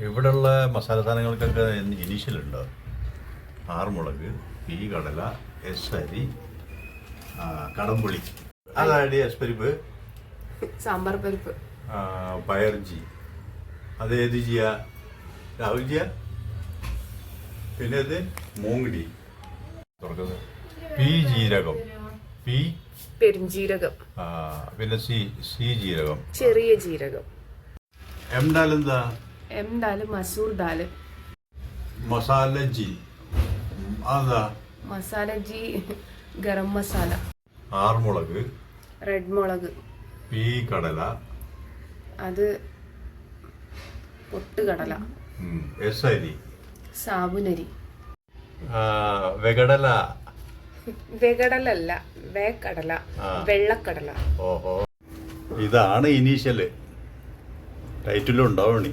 ഇവിടെയുള്ള മസാല സാധനങ്ങൾക്കൊക്കെ ഇനീഷ്യലുണ്ടോ? ആറുമുളക്, പി കടല, എസ് അരി, കടമ്പുളി, അതായത് എസ് പരിപ്പ്, സാമ്പാർ പരിപ്പ്, പയർജി, അത് ഏത് ചെയ്യാ? രാഹുൽ ചെയ്യാ. പിന്നെ ഇത് മൂങ്ങടി തുറക്കുന്നത്, പി ജീരകം, പി പെരുംജീരകം, പിന്നെ സി ജീരകം, ചെറിയ ജീരകം. എം ഡാൽ എന്താ? എം ദാല് മസൂർ ദാല്. മസാല ജി അതാ? മസാല ജി ഗരം മസാല. ആറുമുളക്, റെഡ് മുളക്, പി കടല, അത് പൊട്ടുകടല, എസ് അരി, സാബുനരി. വെകടല. വെകടലല്ല, വേക്കടല, വെള്ളക്കടല. ഓഹോ, ഇതാണ് ഇനീഷ്യല്. ടൈറ്റിലും ഉണ്ടാവണി.